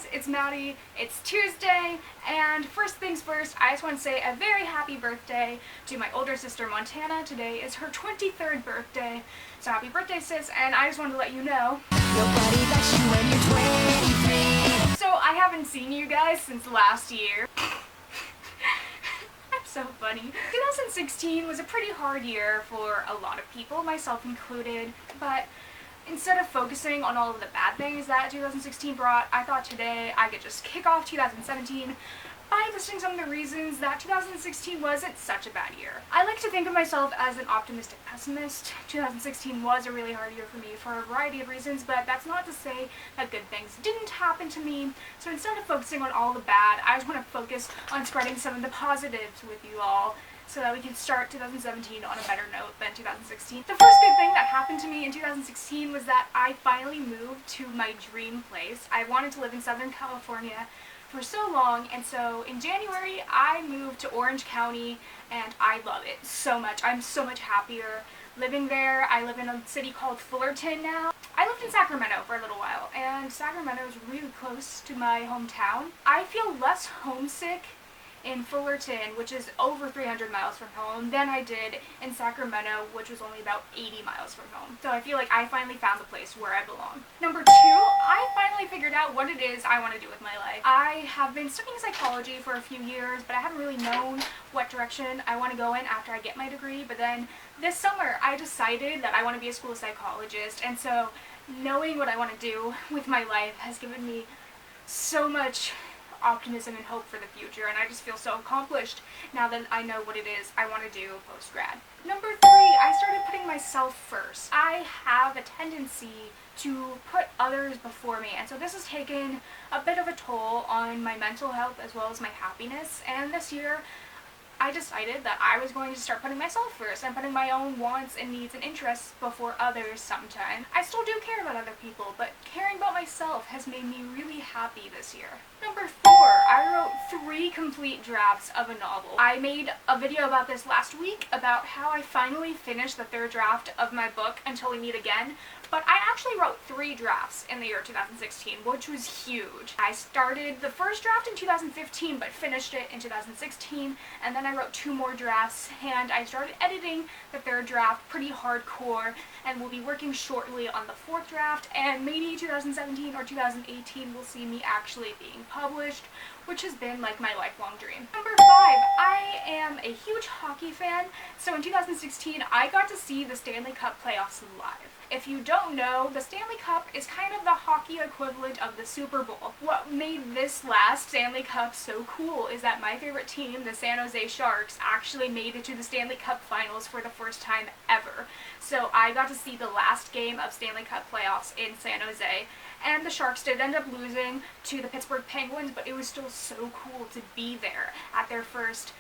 guys, it's Maddie, it's Tuesday, and first things first, I just want to say a very happy birthday to my older sister Montana. Today is her 23rd birthday, so happy birthday sis, and I just wanted to let you know. So I haven't seen you guys since last year. I'm so funny. 2016 was a pretty hard year for a lot of people, myself included, but instead of focusing on all of the bad things that 2016 brought, I thought today I could just kick off 2017 by listing some of the reasons that 2016 wasn't such a bad year. I like to think of myself as an optimistic pessimist. 2016 was a really hard year for me for a variety of reasons, but that's not to say that good things didn't happen to me. So instead of focusing on all the bad, I just want to focus on spreading some of the positives with you all, so that we can start 2017 on a better note than 2016. The first good thing that happened to me in 2016 was that I finally moved to my dream place. I wanted to live in Southern California for so long, and so in January I moved to Orange County, and I love it so much. I'm so much happier living there. I live in a city called Fullerton now. I lived in Sacramento for a little while, and Sacramento is really close to my hometown. I feel less homesick in Fullerton, which is over 300 miles from home, than I did in Sacramento, which was only about 80 miles from home. So I feel like I finally found the place where I belong. Number two, I finally figured out what it is I want to do with my life. I have been studying psychology for a few years, but I haven't really known what direction I want to go in after I get my degree. But then this summer I decided that I want to be a school psychologist, and so knowing what I want to do with my life has given me so much optimism and hope for the future, and I just feel so accomplished now that I know what it is I want to do post-grad. Number three, I started putting myself first. I have a tendency to put others before me, and so this has taken a bit of a toll on my mental health as well as my happiness, and this year I decided that I was going to start putting myself first and putting my own wants and needs and interests before others sometimes. I still do care about other people, but caring about myself has made me really happy this year. Number four, I wrote 3 complete drafts of a novel. I made a video about this last week about how I finally finished the 3rd draft of my book, Until We Meet Again, but I actually wrote 3 drafts in the year 2016, which was huge. I started the 1st draft in 2015, but finished it in 2016, and then I wrote 2 more drafts, and I started editing the 3rd draft pretty hardcore, and will be working shortly on the 4th draft, and maybe 2017 or 2018 will see me actually being published, which has been like my lifelong dream. Number 5, I am a huge hockey fan, so in 2016 I got to see the Stanley Cup playoffs live. If you don't know, the Stanley Cup is kind of the hockey equivalent of the Super Bowl. What made this last Stanley Cup so cool is that my favorite team, the San Jose Sharks, actually made it to the Stanley Cup Finals for the first time ever. So I got to see the last game of Stanley Cup playoffs in San Jose, and the Sharks did end up losing to the Pittsburgh Penguins, but it was still so cool to be there at their first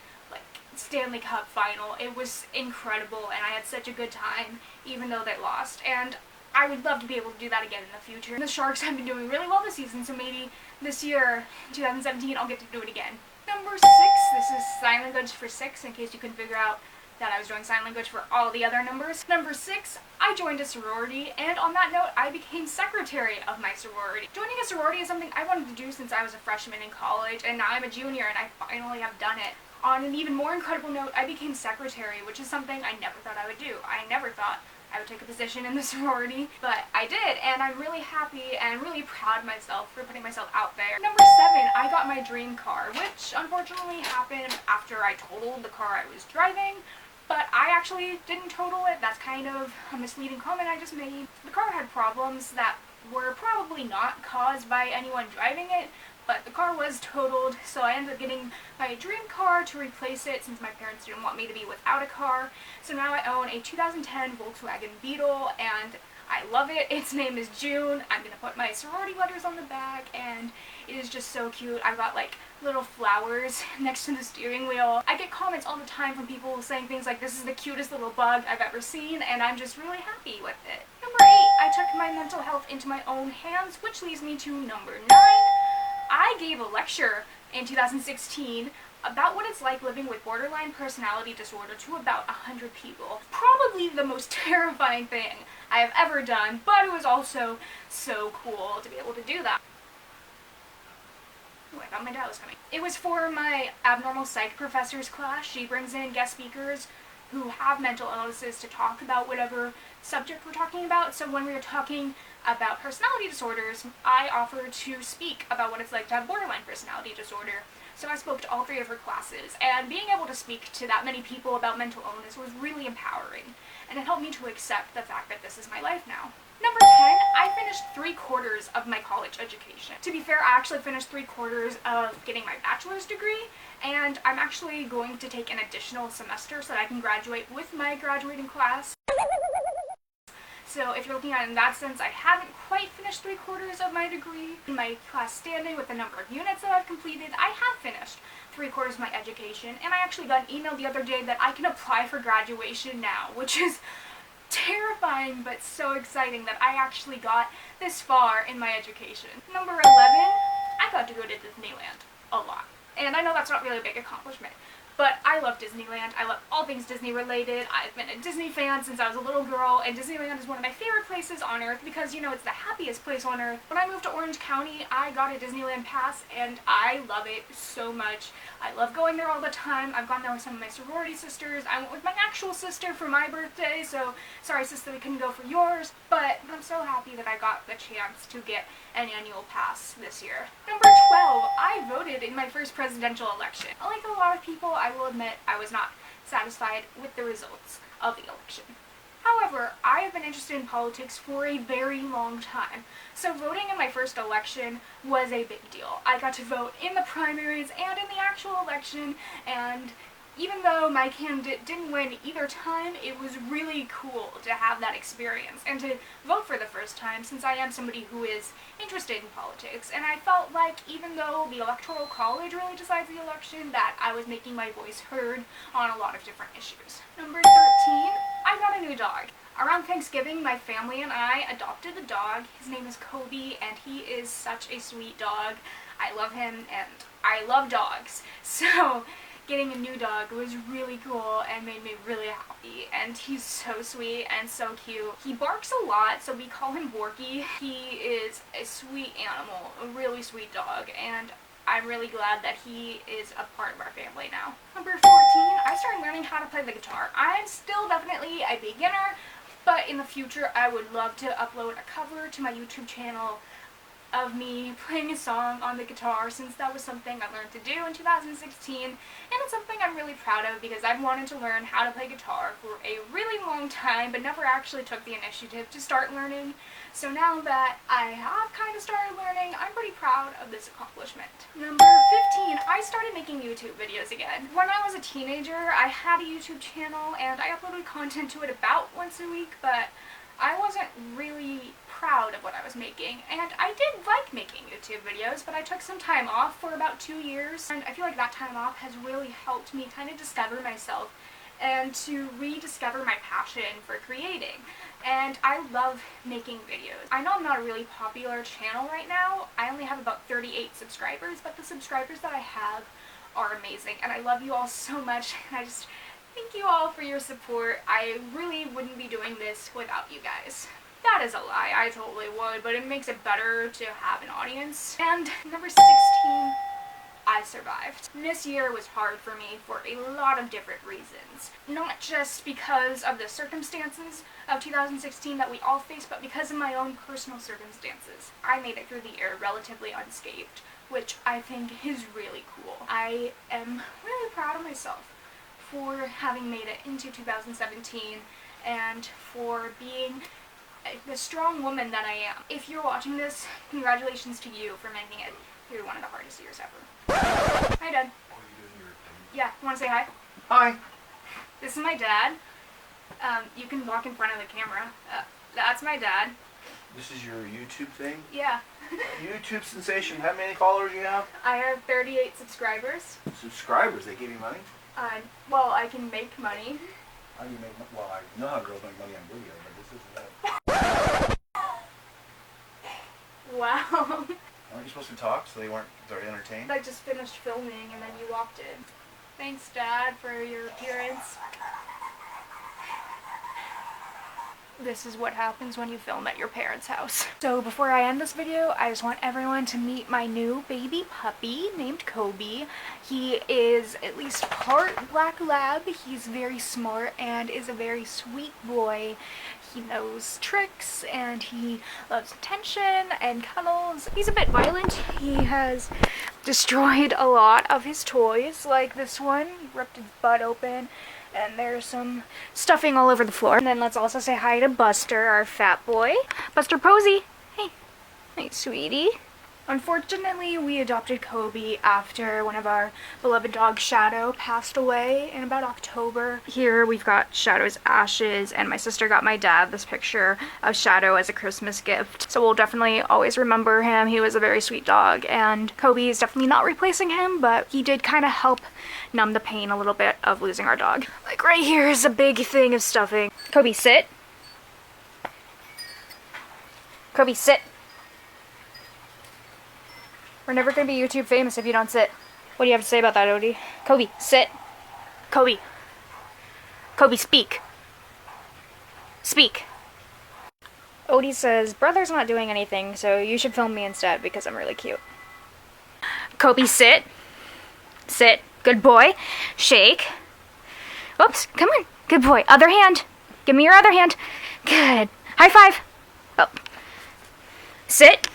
Stanley Cup final. It was incredible, and I had such a good time even though they lost, and I would love to be able to do that again in the future. The Sharks have been doing really well this season, so maybe this year, 2017, I'll get to do it again. Number 6, this is sign language for 6, in case you couldn't figure out that I was doing sign language for all the other numbers. Number 6, I joined a sorority, and on that note, I became secretary of my sorority. Joining a sorority is something I wanted to do since I was a freshman in college, and now I'm a junior and I finally have done it. On an even more incredible note, I became secretary, which is something I never thought I would do. I never thought I would take a position in the sorority, but I did, and I'm really happy and really proud of myself for putting myself out there. Number 7, I got my dream car, which unfortunately happened after I totaled the car I was driving, but I actually didn't total it. That's kind of a misleading comment I just made. The car had problems that were probably not caused by anyone driving it, but the car was totaled, so I ended up getting my dream car to replace it since my parents didn't want me to be without a car. So now I own a 2010 Volkswagen Beetle, and I love it. Its name is June. I'm going to put my sorority letters on the back, and it is just so cute. I've got like little flowers next to the steering wheel. I get comments all the time from people saying things like, this is the cutest little bug I've ever seen, and I'm just really happy with it. Number 8, I took my mental health into my own hands, which leads me to number 9. I gave a lecture in 2016 about what it's like living with borderline personality disorder to about 100 people. Probably the most terrifying thing I have ever done, but it was also so cool to be able to do that. out my dad was coming. It was for my abnormal psych professor's class. She brings in guest speakers who have mental illnesses to talk about whatever subject we're talking about. So when we were talking about personality disorders, I offered to speak about what it's like to have borderline personality disorder. So I spoke to all 3 of her classes, and being able to speak to that many people about mental illness was really empowering, and it helped me to accept the fact that this is my life now. Number 10, I finished 3/4 of my college education. To be fair, I actually finished 3/4 of getting my bachelor's degree, and I'm actually going to take an additional semester so that I can graduate with my graduating class. So if you're looking at it in that sense, I haven't quite finished 3/4 of my degree. In my class standing with the number of units that I've completed, I have finished 3/4 of my education, and I actually got an email the other day that I can apply for graduation now, which is terrifying but so exciting that I actually got this far in my education. Number 11, I got to go to Disneyland a lot. And I know that's not really a big accomplishment, but I love Disneyland. I love all things Disney related. I've been a Disney fan since I was a little girl, and Disneyland is one of my favorite places on earth because, you know, it's the happiest place on earth. When I moved to Orange County, I got a Disneyland pass, and I love it so much. I love going there all the time. I've gone there with some of my sorority sisters. I went with my actual sister for my birthday, so sorry sister we couldn't go for yours, but I'm so happy that I got the chance to get an annual pass this year. Number 12, I voted in my first presidential election. Like a lot of people, I will admit I was not satisfied with the results of the election. However, I have been interested in politics for a very long time, so voting in my first election was a big deal. I got to vote in the primaries and in the actual election, and even though my candidate didn't win either time, it was really cool to have that experience and to vote for the first time, since I am somebody who is interested in politics. And I felt like even though the Electoral College really decides the election, that I was making my voice heard on a lot of different issues. Number 13, I got a new dog. Around Thanksgiving, my family and I adopted a dog. His name is Kobe, and he is such a sweet dog. I love him, and I love dogs. So getting a new dog was really cool and made me really happy, and he's so sweet and so cute. He barks a lot, so we call him Borky. He is a sweet animal, a really sweet dog, and I'm really glad that he is a part of our family now. Number 14, I started learning how to play the guitar. I'm still definitely a beginner, but in the future I would love to upload a cover to my YouTube channel of me playing a song on the guitar, since that was something I learned to do in 2016, and it's something I'm really proud of because I've wanted to learn how to play guitar for a really long time but never actually took the initiative to start learning. So now that I have kind of started learning, I'm pretty proud of this accomplishment. Number 15, I started making YouTube videos again. When I was a teenager, I had a YouTube channel and I uploaded content to it about once a week, but I wasn't really proud of what I was making, and I did like making YouTube videos, but I took some time off for about 2 years, and I feel like that time off has really helped me kind of discover myself and to rediscover my passion for creating. And I love making videos. I know I'm not a really popular channel right now. I only have about 38 subscribers, but the subscribers that I have are amazing, and I love you all so much, and I just thank you all for your support. I really wouldn't be doing this without you guys. That is a lie, I totally would, but it makes it better to have an audience. And number 16, I survived. This year was hard for me for a lot of different reasons. Not just because of the circumstances of 2016 that we all face, but because of my own personal circumstances. I made it through the year relatively unscathed, which I think is really cool. I am really proud of myself for having made it into 2017 and for being the strong woman that I am. If you're watching this, congratulations to you for making it through one of the hardest years ever. Hi, Dad. Yeah, you want to say hi? Hi. This is my dad. You can walk in front of the camera. That's my dad. This is your YouTube thing? Yeah. YouTube sensation. How many followers do you have? I have 38 subscribers. Subscribers? They give you money? Well, I can make money. How do you make money? Well, I know how girls make money on video, but this isn't that. Wow. Aren't you supposed to talk so they're entertained? I just finished filming and then you walked in. Thanks, Dad, for your appearance. This is what happens when you film at your parents' house. So before I end this video, I just want everyone to meet my new baby puppy named Kobe. He is at least part black lab. He's very smart and is a very sweet boy. He knows tricks and he loves attention and cuddles. He's a bit violent. He has destroyed a lot of his toys, like this one. He ripped his butt open. And there's some stuffing all over the floor. And then let's also say hi to Buster, our fat boy. Buster Posey. Hey. Hey, sweetie. Unfortunately, we adopted Kobe after one of our beloved dogs, Shadow, passed away in about October. Here we've got Shadow's ashes, and my sister got my dad this picture of Shadow as a Christmas gift. So we'll definitely always remember him. He was a very sweet dog, and Kobe is definitely not replacing him, but he did kind of help numb the pain a little bit of losing our dog. Like right here is a big thing of stuffing. Kobe, sit. Kobe, sit. We're never gonna be YouTube famous if you don't sit. What do you have to say about that, Odie? Kobe, sit. Kobe. Kobe, speak. Speak. Odie says, brother's not doing anything, so you should film me instead because I'm really cute. Kobe, sit. Sit. Good boy. Shake. Oops, come on. Good boy. Other hand. Give me your other hand. Good. High five. Oh. Sit.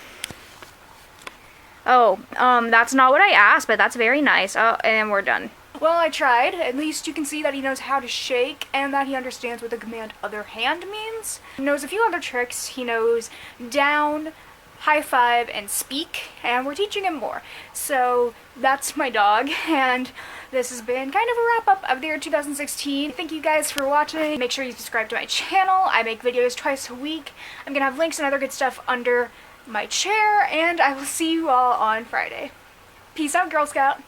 Oh, that's not what I asked, but that's very nice. Oh, and we're done. Well, I tried. At least you can see that he knows how to shake and that he understands what the command other hand means. He knows a few other tricks. He knows down, high five, and speak, and we're teaching him more. So that's my dog, and this has been kind of a wrap-up of the year 2016. Thank you guys for watching. Make sure you subscribe to my channel. I make videos twice a week. I'm gonna have links and other good stuff under my chair, and I will see you all on Friday. Peace out, Girl Scout.